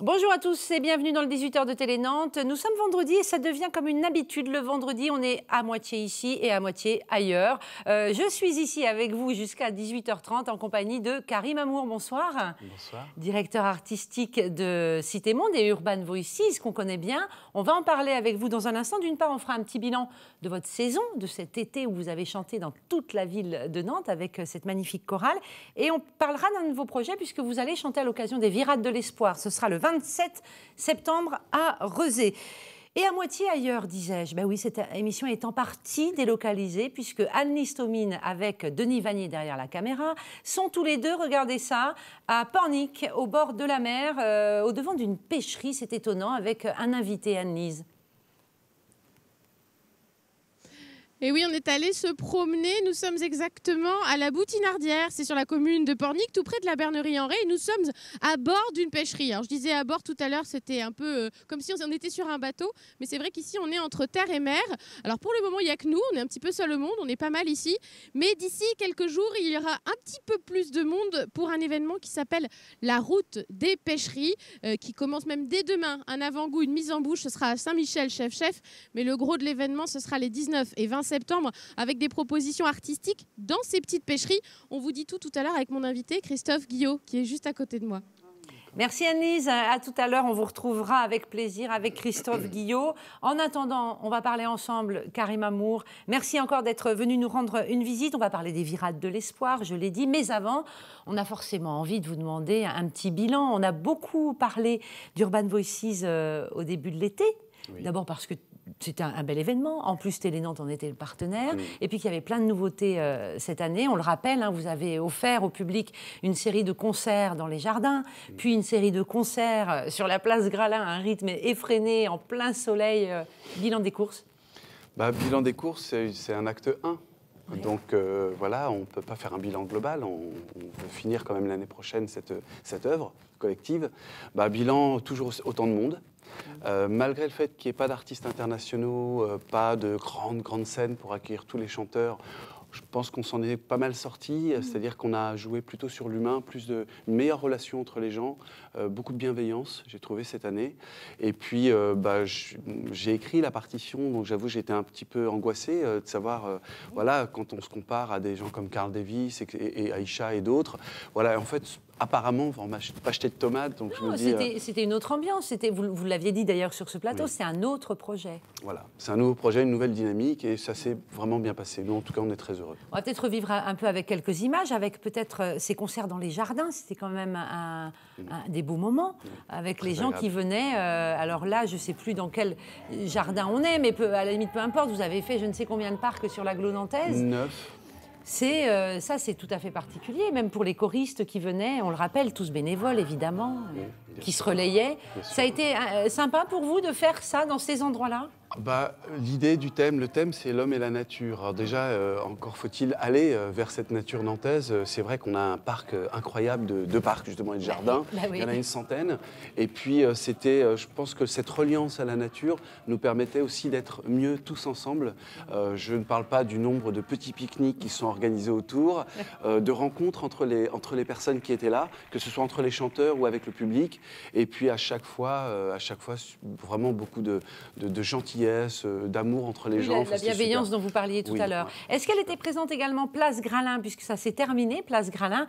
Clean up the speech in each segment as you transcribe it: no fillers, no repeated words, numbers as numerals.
Bonjour à tous et bienvenue dans le 18h de Télé Nantes. Nous sommes vendredi et ça devient comme une habitude. Le vendredi, on est à moitié ici et à moitié ailleurs. Je suis ici avec vous jusqu'à 18h30 en compagnie de Karim Amour. Bonsoir. Bonsoir. Directeur artistique de Cité Monde et Urban Voices, qu'on connaît bien. On va en parler avec vous dans un instant. D'une part, on fera un petit bilan de votre saison, de cet été où vous avez chanté dans toute la ville de Nantes avec cette magnifique chorale. Et on parlera d'un de vos projets puisque vous allez chanter à l'occasion des Virades de l'Espoir. Ce sera le 27 septembre à Rezé. Et à moitié ailleurs, disais-je. Ben oui, cette émission est en partie délocalisée puisque Anne-Lise Thomine avec Denis Vanier derrière la caméra sont tous les deux, regardez ça, à Pornic, au bord de la mer, au devant d'une pêcherie, c'est étonnant, avec un invité, Anne-Lise. Et oui, on est allé se promener. Nous sommes exactement à la Boutinardière. C'est sur la commune de Pornic, tout près de la Bernerie-en-Ré. Et nous sommes à bord d'une pêcherie. Alors, je disais à bord tout à l'heure, c'était un peu comme si on était sur un bateau. Mais c'est vrai qu'ici, on est entre terre et mer. Alors, pour le moment, il n'y a que nous. On est un petit peu seul au monde. On est pas mal ici. Mais d'ici quelques jours, il y aura un petit peu plus de monde pour un événement qui s'appelle la Route des Pêcheries, qui commence même dès demain. Un avant-goût, une mise en bouche. Ce sera à Saint-Michel, chef. Mais le gros de l'événement, ce sera les 19 et 20 septembre avec des propositions artistiques dans ces petites pêcheries. On vous dit tout à l'heure avec mon invité Christophe Guillot qui est juste à côté de moi. Merci Anne-Lise, à tout à l'heure, on vous retrouvera avec plaisir avec Christophe Guillot. En attendant, on va parler ensemble, Karim Amour. Merci encore d'être venu nous rendre une visite. On va parler des Virades de l'Espoir, je l'ai dit. Mais avant, on a forcément envie de vous demander un petit bilan. On a beaucoup parlé d'Urban Voices au début de l'été. Oui. D'abord parce que c'était un bel événement. En plus, Télé Nantes en était le partenaire. Oui. Et puis qu'il y avait plein de nouveautés cette année. On le rappelle, vous avez offert au public une série de concerts dans les jardins, puis une série de concerts sur la place Gralin, un rythme effréné, en plein soleil. Bilan des courses. Bilan des courses, c'est un acte 1. Oui. Donc voilà, on ne peut pas faire un bilan global. On veut finir quand même l'année prochaine cette œuvre collective. Bilan, toujours autant de monde. Malgré le fait qu'il n'y ait pas d'artistes internationaux, pas de grandes scènes pour accueillir tous les chanteurs, je pense qu'on s'en est pas mal sorti, c'est-à-dire qu'on a joué plutôt sur l'humain, une meilleure relation entre les gens, beaucoup de bienveillance, j'ai trouvé cette année. Et puis, j'ai écrit la partition, donc j'avoue, j'étais un petit peu angoissé de savoir, voilà, quand on se compare à des gens comme Carl Davis et Aïcha et d'autres, voilà, en fait, apparemment, on m'a pas acheté de tomates, donc non, je me dis... C'était une autre ambiance, vous l'aviez dit d'ailleurs sur ce plateau, oui. C'est un autre projet. Voilà, c'est un nouveau projet, une nouvelle dynamique, et ça s'est vraiment bien passé. Nous, en tout cas, on est très heureux. On va peut-être revivre un peu avec quelques images, avec peut-être ces concerts dans les jardins, c'était quand même des beaux moments, avec les gens qui venaient. Alors là, je ne sais plus dans quel jardin on est, mais à la limite, peu importe, vous avez fait je ne sais combien de parcs sur l'agglo nantaise. 9. Ça, c'est tout à fait particulier, même pour les choristes qui venaient, on le rappelle, tous bénévoles, évidemment, qui se relayaient. Ça a été sympa pour vous de faire ça dans ces endroits-là ? L'idée du thème, le thème, c'est l'homme et la nature. Alors déjà, encore faut-il aller vers cette nature nantaise. C'est vrai qu'on a un parc incroyable de parcs, justement, et de jardins. Oui. Il y en a une centaine. Et puis, je pense que cette reliance à la nature nous permettait aussi d'être mieux tous ensemble. Je ne parle pas du nombre de petits pique-niques qui sont organisés autour, de rencontres entre les personnes qui étaient là, que ce soit entre les chanteurs ou avec le public. Et puis, à chaque fois vraiment beaucoup de gentillesse, d'amour entre les gens. La bienveillance super. Dont vous parliez tout à l'heure. Est-ce qu'elle était présente également place Gralin, puisque ça s'est terminé, place Gralin,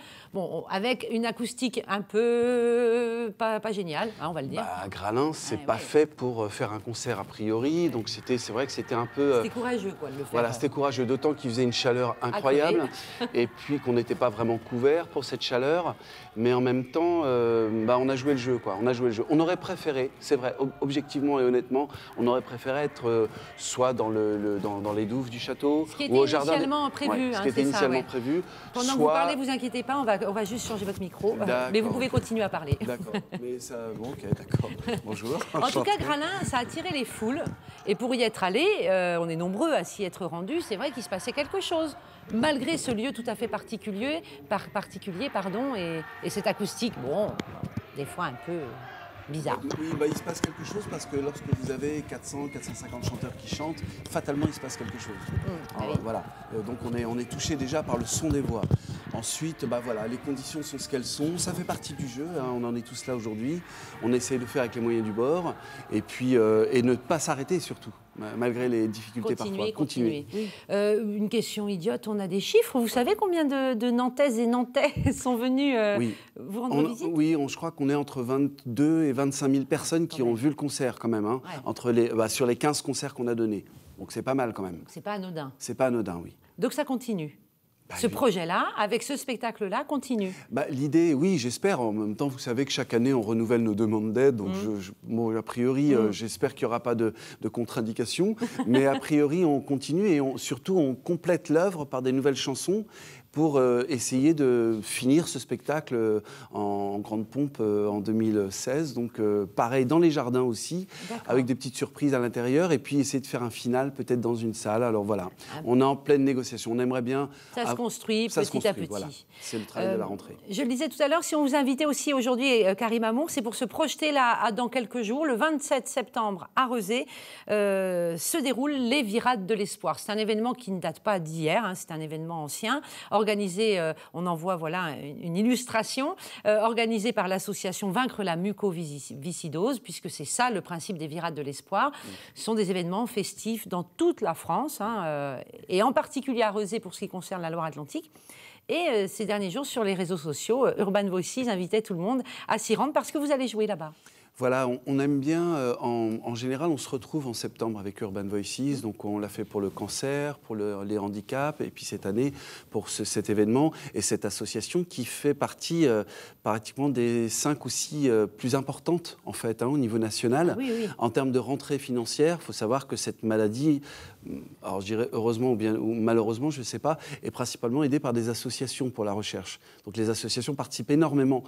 avec une acoustique un peu pas géniale, on va le dire. Gralin, c'est pas fait pour faire un concert a priori, donc c'est vrai que c'était un peu... C'était courageux, quoi, de le faire. Voilà, c'était courageux, d'autant qu'il faisait une chaleur incroyable, et puis qu'on n'était pas vraiment couvert pour cette chaleur, mais en même temps, on a joué le jeu, quoi. On aurait préféré, c'est vrai, objectivement et honnêtement, on aurait préféré être soit dans les douves du château ou au jardin. Ce qui était initialement prévu. Pendant que vous parlez, vous inquiétez pas, on va juste changer votre micro, mais vous pouvez continuer à parler. D'accord, mais ça, ok, d'accord. Bonjour. En tout cas, Gralin, ça a attiré les foules, et pour y être allé, on est nombreux à s'y être rendus, c'est vrai qu'il se passait quelque chose. Malgré ce lieu tout à fait particulier, et cette acoustique, des fois un peu bizarre. Oui, il se passe quelque chose parce que lorsque vous avez 400-450 chanteurs qui chantent, fatalement il se passe quelque chose. Alors, voilà. Donc on est touché déjà par le son des voix. Ensuite, bah voilà, les conditions sont ce qu'elles sont. Ça fait partie du jeu, hein, on en est tous là aujourd'hui. On essaie de faire avec les moyens du bord. Et puis, et ne pas s'arrêter surtout, malgré les difficultés parfois. Continuer. Une question idiote, on a des chiffres. Vous savez combien de Nantaises et Nantais sont venus vous rendre visite? Oui, je crois qu'on est entre 22 et 25 000 personnes qui ont vu le concert quand même, hein, sur les 15 concerts qu'on a donnés. Donc c'est pas mal quand même. C'est pas anodin. C'est pas anodin, oui. Donc ça continue. Ce projet-là, avec ce spectacle-là, continue. L'idée, oui, j'espère. En même temps, vous savez que chaque année, on renouvelle nos demandes d'aide. Donc, a priori, j'espère qu'il n'y aura pas de contre-indication. Mais a priori, on continue et surtout, on complète l'œuvre par des nouvelles chansons pour essayer de finir ce spectacle en grande pompe en 2016. Donc, pareil, dans les jardins aussi, avec des petites surprises à l'intérieur. Et puis, essayer de faire un final peut-être dans une salle. Alors voilà, on est en pleine négociation. On aimerait bien... Ça se construit petit à petit. Voilà. C'est le travail de la rentrée. Je le disais tout à l'heure, si on vous invitait aussi aujourd'hui, Karim Amour, c'est pour se projeter là dans quelques jours. Le 27 septembre, à Rezé, se déroulent les Virades de l'Espoir. C'est un événement qui ne date pas d'hier, hein, c'est un événement ancien, organisé, on en voit une illustration, organisée par l'association Vaincre la mucoviscidose, puisque c'est ça le principe des Virades de l'Espoir. Ce sont des événements festifs dans toute la France, hein, et en particulier à Rezé pour ce qui concerne la Loire-Atlantique. Et ces derniers jours, sur les réseaux sociaux, Urban Voices invitait tout le monde à s'y rendre parce que vous allez jouer là-bas. Voilà, on aime bien, en général, on se retrouve en septembre avec Urban Voices, donc on l'a fait pour le cancer, pour les handicaps, et puis cette année pour cet événement et cette association qui fait partie pratiquement des 5 ou 6 plus importantes, en fait, hein, au niveau national. Oui. En termes de rentrée financière, il faut savoir que cette maladie, alors je dirais heureusement ou malheureusement, je ne sais pas, est principalement aidée par des associations pour la recherche. Donc les associations participent énormément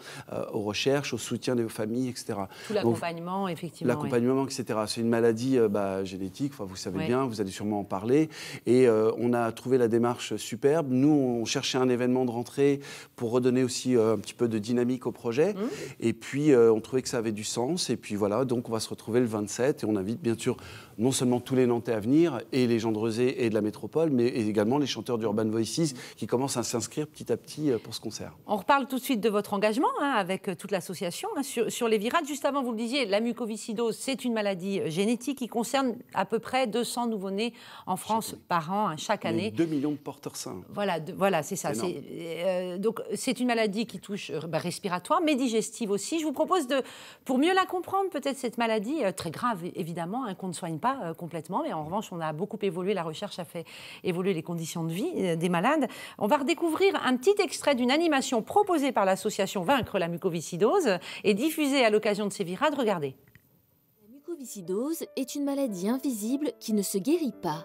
aux recherches, au soutien des familles, etc. L'accompagnement, effectivement. L'accompagnement, etc. C'est une maladie génétique, vous savez bien, vous allez sûrement en parler. Et on a trouvé la démarche superbe. Nous, on cherchait un événement de rentrée pour redonner aussi un petit peu de dynamique au projet. Et puis, on trouvait que ça avait du sens. Et puis voilà, donc on va se retrouver le 27. Et on invite bien sûr non seulement tous les Nantais à venir, et les gens de Rezé et de la métropole, mais également les chanteurs d'Urban Voices qui commencent à s'inscrire petit à petit pour ce concert. On reparle tout de suite de votre engagement avec toute l'association sur les Virades. Juste avant, vous le disiez, la mucoviscidose, c'est une maladie génétique qui concerne à peu près 200 nouveau-nés en France par an, chaque année. 2 millions de porteurs sains. Voilà, c'est ça. Donc, c'est une maladie qui touche respiratoire, mais digestive aussi. Je vous propose pour mieux la comprendre, peut-être cette maladie, très grave évidemment, qu'on ne soigne pas complètement, mais en revanche, on a beaucoup évolué, la recherche a fait évoluer les conditions de vie des malades. On va redécouvrir un petit extrait d'une animation proposée par l'association Vaincre la mucoviscidose et diffusée à l'occasion de ces virades. Regardez. La mucoviscidose est une maladie invisible qui ne se guérit pas.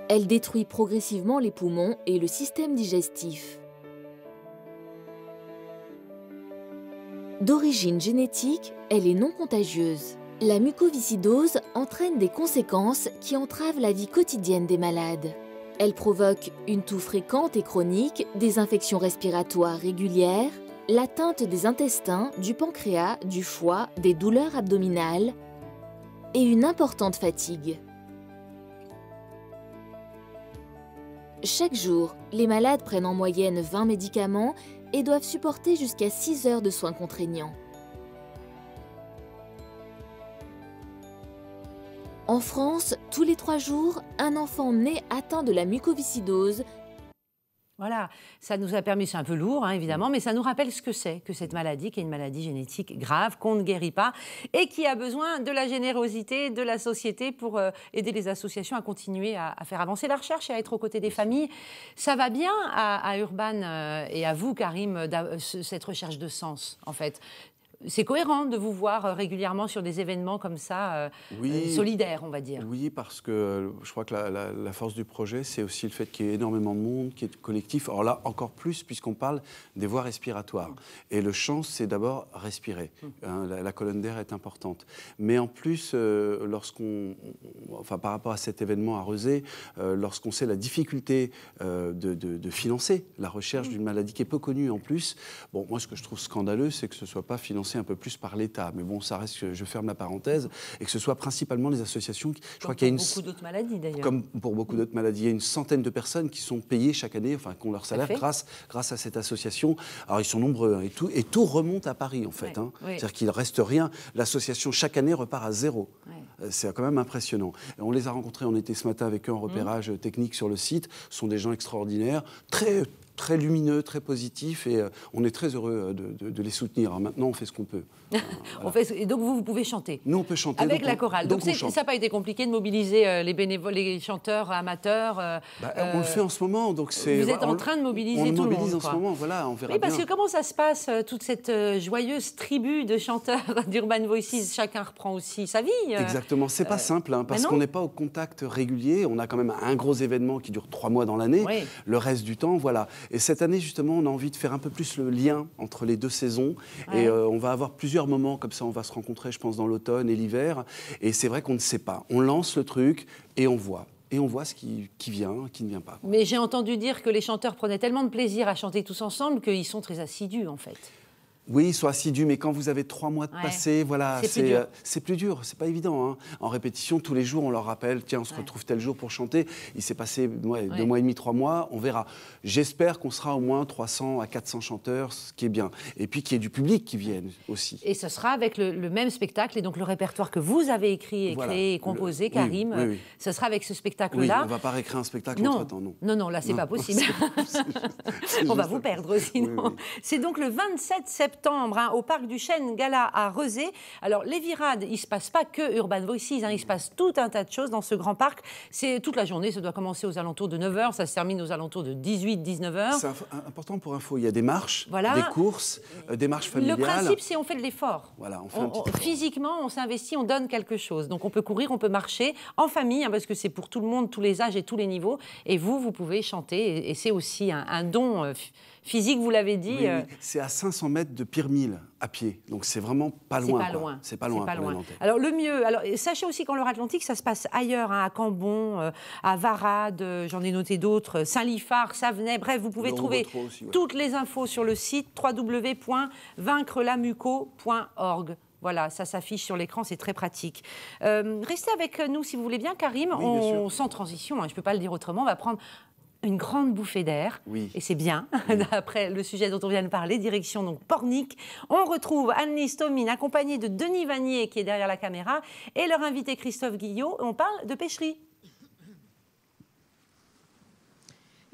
Elle détruit progressivement les poumons et le système digestif. D'origine génétique, elle est non contagieuse. La mucoviscidose entraîne des conséquences qui entravent la vie quotidienne des malades. Elle provoque une toux fréquente et chronique, des infections respiratoires régulières, l'atteinte des intestins, du pancréas, du foie, des douleurs abdominales et une importante fatigue. Chaque jour, les malades prennent en moyenne 20 médicaments et doivent supporter jusqu'à 6 heures de soins contraignants. En France, tous les 3 jours, un enfant né atteint de la mucoviscidose. Voilà, ça nous a permis, c'est un peu lourd évidemment, mais ça nous rappelle ce que c'est que cette maladie, qui est une maladie génétique grave, qu'on ne guérit pas et qui a besoin de la générosité de la société pour aider les associations à continuer à faire avancer la recherche et à être aux côtés des familles. Ça va bien à Urban et à vous, Karim, cette recherche de sens, en fait. C'est cohérent de vous voir régulièrement sur des événements comme ça, solidaires, on va dire. Oui, parce que je crois que la force du projet, c'est aussi le fait qu'il y ait énormément de monde, qu'il y ait de collectif. Alors là, encore plus, puisqu'on parle des voies respiratoires. Et le chant, c'est d'abord respirer. La colonne d'air est importante. Mais en plus, par rapport à cet événement à Rezé, lorsqu'on sait la difficulté de financer la recherche d'une maladie qui est peu connue en plus, moi, ce que je trouve scandaleux, c'est que ce ne soit pas financé financés un peu plus par l'État. Mais bon, ça reste, je ferme la parenthèse, et que ce soit principalement les associations. Je crois qu'il y a beaucoup d'autres maladies d'ailleurs. Comme pour beaucoup d'autres maladies, il y a une centaine de personnes qui sont payées chaque année, enfin, qui ont leur salaire grâce à cette association. Alors, ils sont nombreux, hein, et tout remonte à Paris, en fait. Hein. C'est-à-dire qu'il ne reste rien. L'association, chaque année, repart à zéro. C'est quand même impressionnant. Et on les a rencontrés, on était ce matin avec eux en repérage technique sur le site. Ce sont des gens extraordinaires, très lumineux, très positifs, et on est très heureux de les soutenir. Alors maintenant, on fait ce qu'on peut. Voilà. Et donc, vous pouvez chanter. Nous, on peut chanter. Avec la chorale. Donc ça n'a pas été compliqué de mobiliser les bénévoles, les chanteurs amateurs. On le fait en ce moment. Donc vous êtes en train de mobiliser tout le monde. On mobilise en ce moment, voilà, on verra bien. Parce que comment ça se passe, toute cette joyeuse tribu de chanteurs d'Urban Voices? Chacun reprend aussi sa vie. Exactement. C'est pas simple, hein, parce qu'on n'est pas au contact régulier. On a quand même un gros événement qui dure 3 mois dans l'année. Oui. Le reste du temps, voilà. Et cette année, justement, on a envie de faire un peu plus le lien entre les 2 saisons. Et on va avoir plusieurs moments comme ça. On va se rencontrer, je pense, dans l'automne et l'hiver. Et c'est vrai qu'on ne sait pas. On lance le truc et on voit. Et on voit ce qui vient, qui ne vient pas. Mais j'ai entendu dire que les chanteurs prenaient tellement de plaisir à chanter tous ensemble qu'ils sont très assidus, en fait. Oui, ils sont assidus, mais quand vous avez 3 mois de passé, voilà, c'est plus dur, c'est pas évident. Hein. En répétition, tous les jours, on leur rappelle, tiens, on se retrouve tel jour pour chanter. Il s'est passé 2 mois et demi, 3 mois, on verra. J'espère qu'on sera au moins 300 à 400 chanteurs, ce qui est bien. Et puis qu'il y ait du public qui vienne aussi. Et ce sera avec le même spectacle, et donc le répertoire que vous avez écrit et créé et composé, Karim, ce sera avec ce spectacle-là. Oui, on ne va pas réécrire un spectacle entre-temps, non. Non, là, c'est pas possible. On va vous perdre, sinon. C'est donc le 27 septembre, au Parc du Chêne Gala à Rezé. Alors, les virades, il ne se passe pas que Urban Voices, il se passe tout un tas de choses dans ce grand parc. C'est toute la journée, ça doit commencer aux alentours de 9h, ça se termine aux alentours de 18-19h. C'est important pour info, il y a des marches, des courses, des marches familiales. Le principe, c'est on fait de l'effort. Voilà, on fait un petit effort. Physiquement, on s'investit, on donne quelque chose. Donc, on peut courir, on peut marcher en famille, hein, parce que c'est pour tout le monde, tous les âges et tous les niveaux. Et vous pouvez chanter, et c'est aussi un don physique, vous l'avez dit. Oui. C'est à 500 mètres de Pirmille à pied, donc c'est vraiment pas loin. C'est pas loin. Alors le mieux, sachez aussi qu'en Loire-Atlantique, ça se passe ailleurs, hein, à Cambon, à Varade, j'en ai noté d'autres, Saint-Liphard, Savenay, bref, vous pouvez trouver toutes les infos sur le site www.vaincrelamuco.org. Voilà, ça s'affiche sur l'écran, c'est très pratique. Restez avec nous si vous voulez bien, Karim. Oui, sans transition, hein, je ne peux pas le dire autrement, on va prendre une grande bouffée d'air, et c'est bien, après le sujet dont on vient de parler, direction donc Pornic. On retrouve Anne-Lise Thomine, accompagnée de Denis Vanier, qui est derrière la caméra, et leur invité Christophe Guillot. On parle de pêcherie.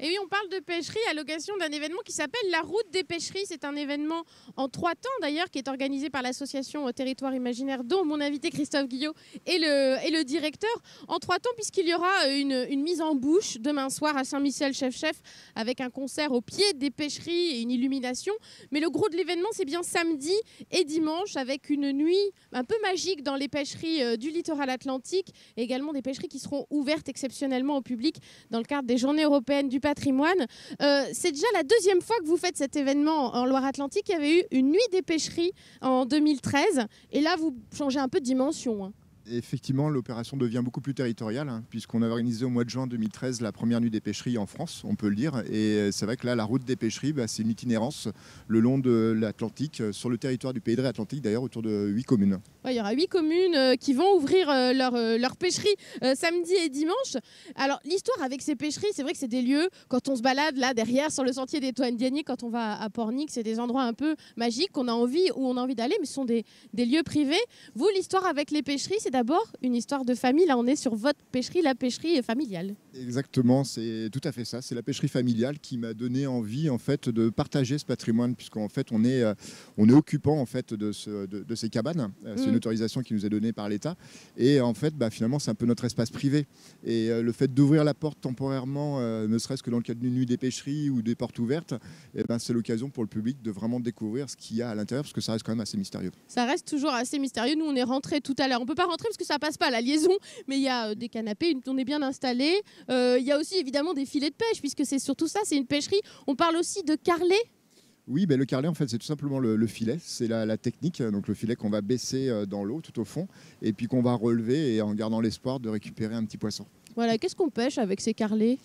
Et oui, on parle de pêcherie à l'occasion d'un événement qui s'appelle la Route des pêcheries. C'est un événement en 3 temps d'ailleurs qui est organisé par l'association Territoire Imaginaire, dont mon invité Christophe Guillot est le directeur. En 3 temps, puisqu'il y aura une mise en bouche demain soir à Saint-Michel-Chef-Chef avec un concert au pied des pêcheries et une illumination. Mais le gros de l'événement, c'est bien samedi et dimanche avec une nuit un peu magique dans les pêcheries du littoral atlantique. Et également des pêcheries qui seront ouvertes exceptionnellement au public dans le cadre des Journées européennes du patrimoine. C'est déjà la 2e fois que vous faites cet événement en Loire-Atlantique. Il y avait eu une nuit des pêcheries en 2013 et là vous changez un peu de dimension, hein. Effectivement, l'opération devient beaucoup plus territoriale, hein, puisqu'on a organisé au mois de juin 2013 la première nuit des pêcheries en France, on peut le dire. Et c'est vrai que là, la route des pêcheries, c'est une itinérance le long de l'Atlantique, sur le territoire du Pays de Ré Atlantique, d'ailleurs, autour de 8 communes. Ouais, il y aura 8 communes qui vont ouvrir leur pêcherie samedi et dimanche. Alors, l'histoire avec ces pêcheries, c'est vrai que c'est des lieux, quand on se balade là derrière sur le sentier des Toines-Diagny, quand on va à Pornic, c'est des endroits un peu magiques où on a envie d'aller, mais ce sont des lieux privés. Vous, l'histoire avec les pêcheries, c'est d'abord une histoire de famille. Là, on est sur votre pêcherie, la pêcherie familiale. Exactement, c'est tout à fait ça. C'est la pêcherie familiale qui m'a donné envie en fait, de partager ce patrimoine, puisqu'en fait, on est occupant en fait, de ces cabanes. C'est une autorisation qui nous est donnée par l'État. Et en fait, finalement, c'est un peu notre espace privé. Et le fait d'ouvrir la porte temporairement, ne serait-ce que dans le cadre d'une nuit des pêcheries ou des portes ouvertes, c'est l'occasion pour le public de vraiment découvrir ce qu'il y a à l'intérieur, parce que ça reste quand même assez mystérieux. Ça reste toujours assez mystérieux. Nous, on est rentrés tout à l'heure. On ne peut pas rentrer parce que ça passe pas la liaison, mais il y a des canapés, on est bien installé. Il y a aussi évidemment des filets de pêche, puisque c'est surtout ça, c'est une pêcherie. On parle aussi de carlet. Oui, le carlet, en fait, c'est tout simplement le filet. C'est la technique, donc le filet qu'on va baisser dans l'eau, tout au fond, et puis qu'on va relever et en gardant l'espoir de récupérer un petit poisson. Voilà, qu'est-ce qu'on pêche avec ces carlets ?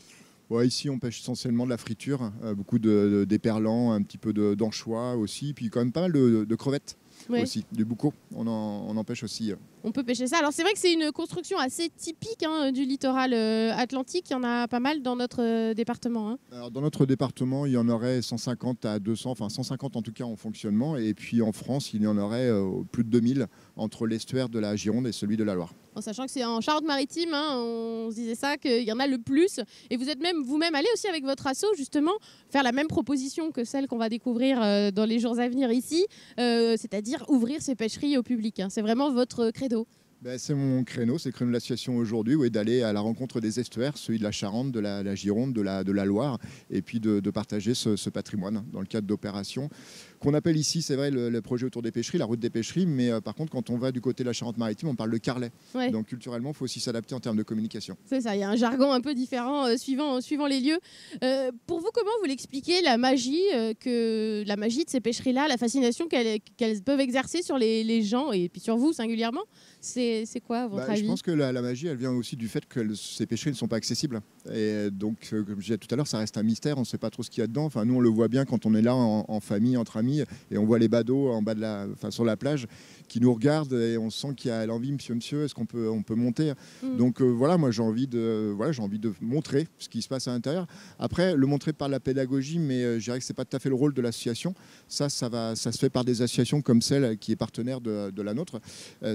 Ici, on pêche essentiellement de la friture, beaucoup d'éperlans, un petit peu d'anchois aussi, puis quand même pas mal de crevettes. aussi. Du boucau, on en pêche aussi. On peut pêcher ça. Alors c'est vrai que c'est une construction assez typique du littoral atlantique. Il y en a pas mal dans notre département. Hein. Alors, dans notre département, il y en aurait 150 à 200, enfin 150 en tout cas en fonctionnement. Et puis en France, il y en aurait plus de 2000 entre l'estuaire de la Gironde et celui de la Loire. En sachant que c'est en Charente-Maritime, on se disait ça, qu'il y en a le plus. Et vous êtes même vous-même allé aussi avec votre asso, justement, faire la même proposition que celle qu'on va découvrir dans les jours à venir ici, c'est-à-dire ouvrir ces pêcheries au public. Hein. C'est vraiment votre credo. C'est mon créneau, c'est le créneau de l'association aujourd'hui, d'aller à la rencontre des estuaires, celui de la Charente, de la Gironde, de la Loire, et puis de partager ce patrimoine dans le cadre d'opérations qu'on appelle ici, c'est vrai, le projet autour des pêcheries, la route des pêcheries, mais par contre, quand on va du côté de la Charente-Maritime, on parle de carlet. Ouais. Donc culturellement, il faut aussi s'adapter en termes de communication. C'est ça, il y a un jargon un peu différent suivant les lieux. Pour vous, comment vous l'expliquez, la magie de ces pêcheries-là, la fascination qu'elles peuvent exercer sur les gens, et puis sur vous singulièrement? C'est quoi votre avis? Je pense que la magie, elle vient aussi du fait que ces pêcheries ne sont pas accessibles. Et donc, comme je disais tout à l'heure, ça reste un mystère, on ne sait pas trop ce qu'il y a dedans. Enfin, nous, on le voit bien quand on est là en famille, entre amis, et on voit les badauds en bas sur la plage qui nous regardent et on sent qu'il y a l'envie, monsieur, est-ce qu'on peut monter? Donc voilà, moi j'ai envie de montrer ce qui se passe à l'intérieur. Après, le montrer par la pédagogie, mais je dirais que c'est pas tout à fait le rôle de l'association. Ça se fait par des associations comme celle qui est partenaire de la nôtre.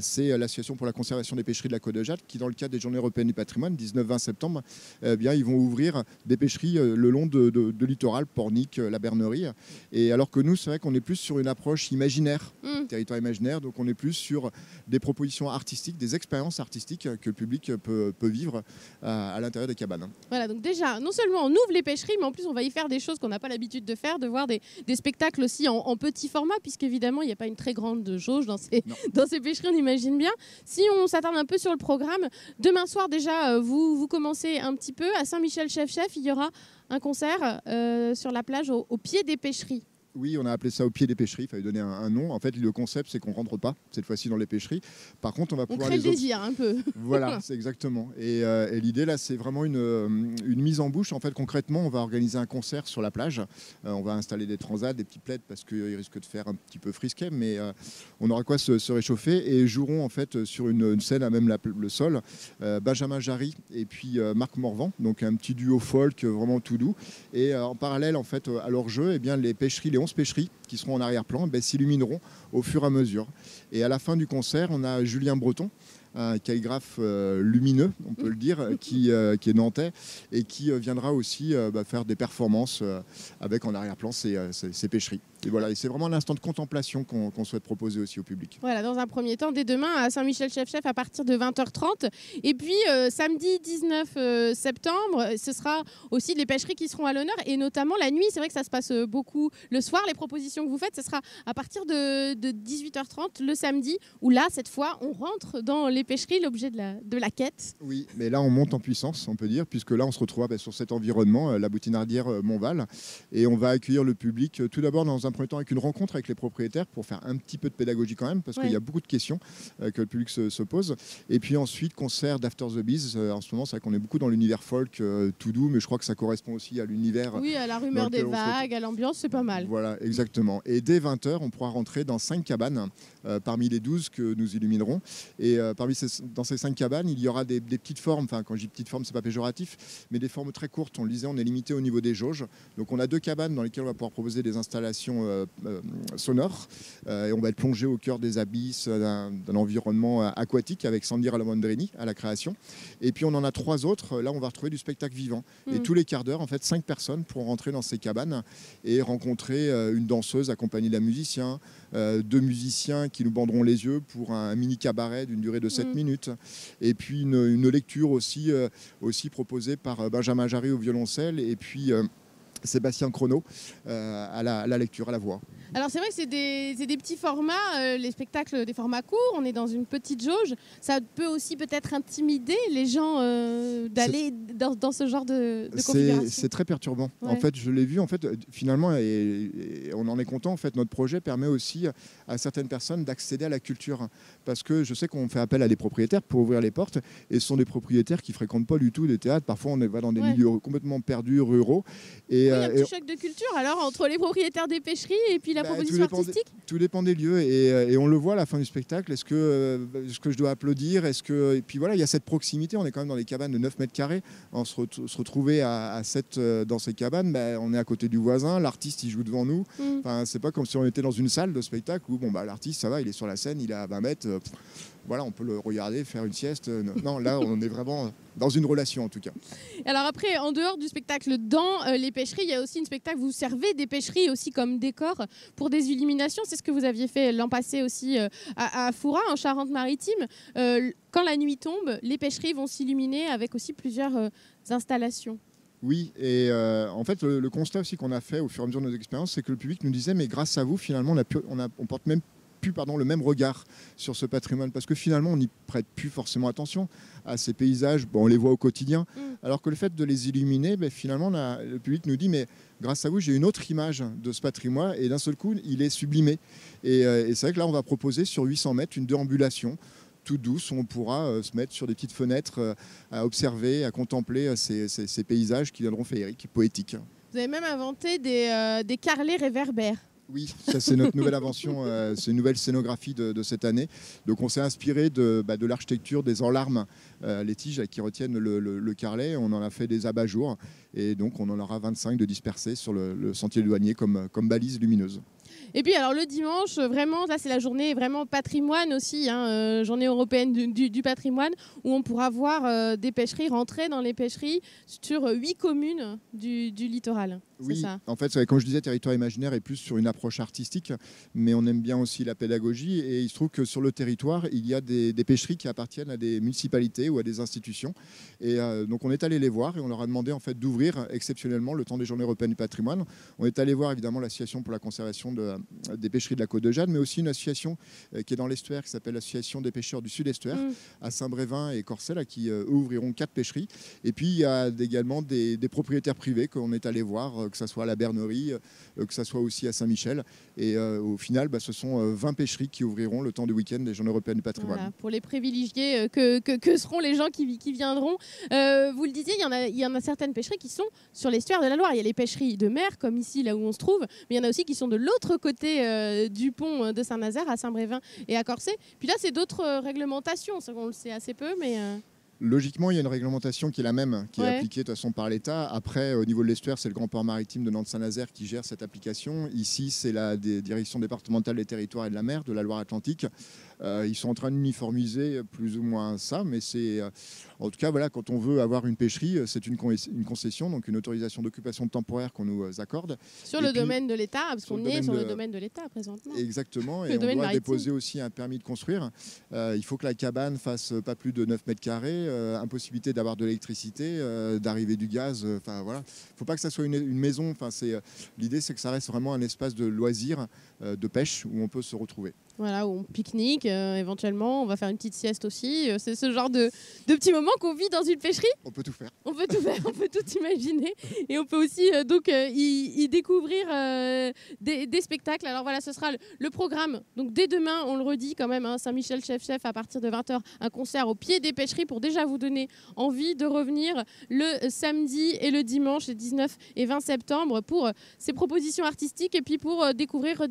C'est l'association pour la conservation des pêcheries de la Côte de Jade qui, dans le cadre des Journées européennes du patrimoine, 19-20 septembre, ils vont ouvrir des pêcheries le long de littoral, Pornic, la Bernerie. Et alors que nous, c'est vrai qu'on est plus sur une approche imaginaire, territoire imaginaire, donc on est plus sur des propositions artistiques, des expériences artistiques que le public peut vivre à l'intérieur des cabanes. Voilà, donc déjà, non seulement on ouvre les pêcheries, mais en plus on va y faire des choses qu'on n'a pas l'habitude de faire, de voir des spectacles aussi en petit format, puisqu'évidemment il n'y a pas une très grande jauge dans ces pêcheries, on imagine bien. Si on s'attarde un peu sur le programme, demain soir déjà, vous commencez un petit peu, à Saint-Michel-Chef-Chef, il y aura un concert sur la plage au pied des pêcheries. Oui, on a appelé ça au pied des pêcheries, il fallait donner un nom. En fait, le concept, c'est qu'on ne rentre pas, cette fois-ci, dans les pêcheries. Par contre, on va pouvoir... On crée le désir, un peu. Voilà, c'est exactement. Et l'idée, là, c'est vraiment une mise en bouche. En fait, concrètement, on va organiser un concert sur la plage. On va installer des transats, des petits plaids, parce qu'ils risquent de faire un petit peu frisquet, mais on aura quoi se réchauffer. Et joueront, en fait, sur une scène à même le sol, Benjamin Jarry et puis Marc Morvan, donc un petit duo folk vraiment tout doux. Et en parallèle, en fait, à leur jeu, les pêcheries, les 11 pêcheries qui seront en arrière-plan s'illumineront au fur et à mesure. Et à la fin du concert, on a Julien Breton, un calligraphe lumineux, on peut le dire, qui est nantais et qui viendra aussi faire des performances avec en arrière-plan ces pêcheries. Et voilà, et c'est vraiment l'instant de contemplation qu'on souhaite proposer aussi au public. Voilà, dans un premier temps, dès demain à Saint-Michel-Chef-Chef à partir de 20h30. Et puis samedi 19 septembre, ce sera aussi les pêcheries qui seront à l'honneur et notamment la nuit. C'est vrai que ça se passe beaucoup le soir. Les propositions que vous faites, ce sera à partir de 18h30 le samedi où là, cette fois, on rentre dans les pêcheries, l'objet de la quête. Oui, mais là, on monte en puissance, on peut dire, puisque là, on se retrouve sur cet environnement, la Boutinardière Montval, et on va accueillir le public tout d'abord dans un premier temps avec une rencontre avec les propriétaires pour faire un petit peu de pédagogie quand même, parce qu'il y a beaucoup de questions que le public se pose. Et puis ensuite, concert d'After the Bees. En ce moment, c'est vrai qu'on est beaucoup dans l'univers folk tout doux, mais je crois que ça correspond aussi à l'univers... Oui, à la rumeur des vagues, à l'ambiance, c'est pas mal. Voilà, exactement. Et dès 20h, on pourra rentrer dans 5 cabanes parmi les 12 que nous illuminerons. Et dans ces 5 cabanes, il y aura des petites formes. Enfin, quand je dis petites formes, c'est pas péjoratif, mais des formes très courtes. On le disait, on est limité au niveau des jauges. Donc on a 2 cabanes dans lesquelles on va pouvoir proposer des installations sonores. Et on va être plongé au cœur des abysses d'un environnement aquatique avec Sandir Alamandrini à la création. Et puis on en a 3 autres. Là, on va retrouver du spectacle vivant. Et tous les quarts d'heure, en fait, 5 personnes pourront rentrer dans ces cabanes et rencontrer une danseuse accompagnée d'un musicien, 2 musiciens qui nous banderont les yeux pour un mini cabaret d'une durée de 7 minutes. Et puis une lecture aussi proposée par Benjamin Jarry au violoncelle et puis Sébastien Chrono à la lecture, à la voix. Alors c'est vrai que c'est des petits formats, les spectacles des formats courts, on est dans une petite jauge. Ça peut aussi peut-être intimider les gens d'aller dans ce genre de configuration. C'est très perturbant. Ouais. En fait, je l'ai vu, finalement, et on en est content. En fait, notre projet permet aussi à certaines personnes d'accéder à la culture. Parce que je sais qu'on fait appel à des propriétaires pour ouvrir les portes, et ce sont des propriétaires qui ne fréquentent pas du tout des théâtres. Parfois, on va dans des milieux complètement perdus, ruraux. Et y a un petit choc de culture alors entre les propriétaires des pêcheries et puis la proposition artistique. Tout dépend des lieux et on le voit à la fin du spectacle. Est-ce que je dois applaudir? Et puis voilà, il y a cette proximité. On est quand même dans des cabanes de 9 mètres carrés. On se retrouver à 7 dans ces cabanes, on est à côté du voisin. L'artiste, il joue devant nous. Enfin, c'est pas comme si on était dans une salle de spectacle où l'artiste, ça va, il est sur la scène, il est à 20 mètres. Voilà, on peut le regarder, faire une sieste. Non, là, on est vraiment dans une relation, en tout cas. Alors après, en dehors du spectacle, dans les pêcheries, il y a aussi une spectacle. Vous servez des pêcheries aussi comme décor pour des illuminations. C'est ce que vous aviez fait l'an passé aussi à Foura, en Charente-Maritime. Quand la nuit tombe, les pêcheries vont s'illuminer avec aussi plusieurs installations. Oui, et en fait, le constat aussi qu'on a fait au fur et à mesure de nos expériences, c'est que le public nous disait, mais grâce à vous, finalement, on porte même plus le même regard sur ce patrimoine, parce que finalement on n'y prête plus forcément attention à ces paysages, on les voit au quotidien, alors que le fait de les illuminer, finalement le public nous dit mais grâce à vous j'ai une autre image de ce patrimoine et d'un seul coup il est sublimé et c'est vrai que là on va proposer sur 800 mètres une déambulation toute douce où on pourra se mettre sur des petites fenêtres à observer, à contempler ces paysages qui viendront féeriques, poétiques. Vous avez même inventé des carrelets réverbères. Oui, ça c'est notre nouvelle invention, c'est une nouvelle scénographie de cette année. Donc on s'est inspiré de l'architecture des enlarmes, les tiges qui retiennent le carrelet. On en a fait des abat-jours et donc on en aura 25 de dispersés sur le sentier douanier comme balise lumineuse. Et puis alors le dimanche, vraiment, là c'est la journée vraiment patrimoine aussi, journée européenne du patrimoine, où on pourra voir des pêcheries rentrer dans les pêcheries sur 8 communes du littoral. Oui, ça. En fait, comme je disais, Territoire imaginaire est plus sur une approche artistique, mais on aime bien aussi la pédagogie. Et il se trouve que sur le territoire, il y a des pêcheries qui appartiennent à des municipalités ou à des institutions. Et donc on est allé les voir et on leur a demandé en fait d'ouvrir exceptionnellement le temps des Journées européennes du patrimoine. On est allé voir évidemment l'association pour la conservation des pêcheries de la Côte de Jade, mais aussi une association qui est dans l'estuaire, qui s'appelle l'Association des pêcheurs du Sud-Estuaire, à Saint-Brévin et Corcelles, qui eux ouvriront 4 pêcheries. Et puis il y a également des propriétaires privés qu'on est allé voir, que ce soit à la Bernerie, que ce soit aussi à Saint-Michel. Et au final, ce sont 20 pêcheries qui ouvriront le temps du week-end des Journées européennes du patrimoine. Voilà, pour les privilégiés que seront les gens qui viendront. Vous le disiez, il y en a certaines pêcheries qui sont sur l'estuaire de la Loire. Il y a les pêcheries de mer, comme ici, là où on se trouve, mais il y en a aussi qui sont de l'autre côté du pont de Saint-Nazaire, à Saint-Brévin et à Corcelles. Puis là, c'est d'autres réglementations, on le sait assez peu, mais... Logiquement, il y a une réglementation qui est la même, qui est appliquée de toute façon par l'État. Après, au niveau de l'estuaire, c'est le Grand Port Maritime de Nantes-Saint-Nazaire qui gère cette application. Ici, c'est la direction départementale des territoires et de la mer de la Loire-Atlantique. Ils sont en train d'uniformiser plus ou moins ça, mais c'est... En tout cas, voilà, quand on veut avoir une pêcherie, c'est une concession, donc une autorisation d'occupation temporaire qu'on nous accorde. Sur le domaine de l'État, parce qu'on est sur le domaine de l'État présentement. Exactement, et on doit déposer aussi un permis de construire. Il faut que la cabane fasse pas plus de 9 mètres carrés, impossibilité d'avoir de l'électricité, d'arriver du gaz. Enfin voilà, il ne faut pas que ça soit une maison. L'idée, c'est que ça reste vraiment un espace de loisirs, de pêche, où on peut se retrouver. Voilà, où on pique-nique, éventuellement, on va faire une petite sieste aussi. C'est ce genre de petits moments qu'on vit dans une pêcherie. On peut tout faire. On peut tout faire, on peut tout imaginer. Et on peut aussi y découvrir des spectacles. Alors voilà, ce sera le programme. Donc dès demain, on le redit quand même, Saint-Michel Chef à partir de 20h, un concert au pied des pêcheries pour déjà vous donner envie de revenir le samedi et le dimanche, les 19 et 20 septembre, pour ces propositions artistiques et puis pour redécouvrir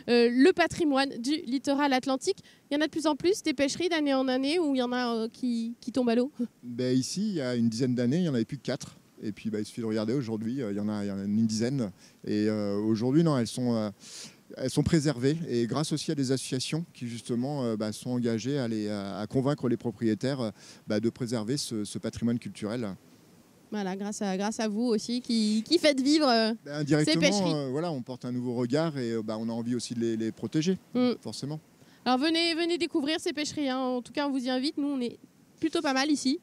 le patrimoine du littoral atlantique. Il y en a de plus en plus des pêcheries d'année en année où il y en a qui tombent à l'eau. Ici, il y a une dizaine d'années, il n'y en avait plus que 4. Et puis il suffit de regarder aujourd'hui, il y en a une dizaine. Et aujourd'hui, non, elles sont préservées. Et grâce aussi à des associations qui justement sont engagées à convaincre les propriétaires de préserver ce patrimoine culturel. Voilà, grâce à vous aussi qui faites vivre ces pêcheries. On porte un nouveau regard et on a envie aussi de les protéger, forcément. Alors venez découvrir ces pêcheries. En tout cas, on vous y invite. Nous, on est plutôt pas mal ici.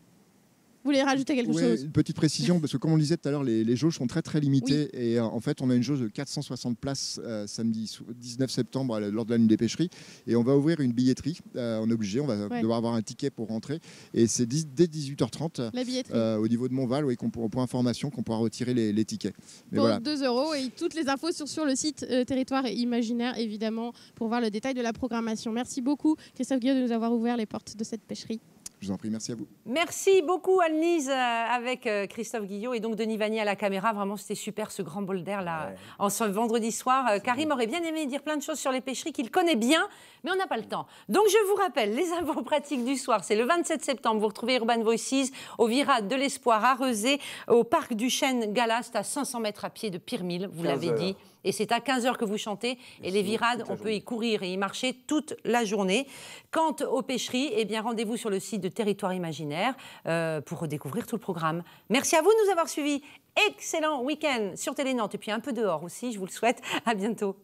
Vous voulez rajouter quelque chose ? Une petite précision, parce que comme on le disait tout à l'heure, les jauges sont très très limitées. Oui. Et en fait, on a une jauge de 460 places samedi 19 septembre lors de la nuit des pêcheries. Et on va ouvrir une billetterie. On est obligé, on va devoir avoir un ticket pour rentrer. Et c'est dès 18h30 la billetterie. Au niveau de Montval, pour information, qu'on pourra retirer les tickets. Mais pour 2 € et toutes les infos sur le site Territoire Imaginaire, évidemment, pour voir le détail de la programmation. Merci beaucoup, Christophe Guillot, de nous avoir ouvert les portes de cette pêcherie. Je vous en prie, merci à vous. Merci beaucoup Anne-Lise avec Christophe Guillot et donc Denis Vanier à la caméra. Vraiment, c'était super ce grand bol d'air là en ce vendredi soir. Karim aurait bien aimé dire plein de choses sur les pêcheries qu'il connaît bien, mais on n'a pas le temps. Donc je vous rappelle, les infos pratiques du soir, c'est le 27 septembre. Vous retrouvez Urban Voices au Virade de l'Espoir à Rezé, au parc du Chêne Galast à 500 mètres à pied de Pirmil, vous l'avez dit. Et c'est à 15h que vous chantez. Et les virades, on peut y courir et y marcher toute la journée. Quant aux pêcheries, eh bien, rendez-vous sur le site de Territoire Imaginaire pour redécouvrir tout le programme. Merci à vous de nous avoir suivis. Excellent week-end sur Télé Nantes. Et puis un peu dehors aussi, je vous le souhaite. À bientôt.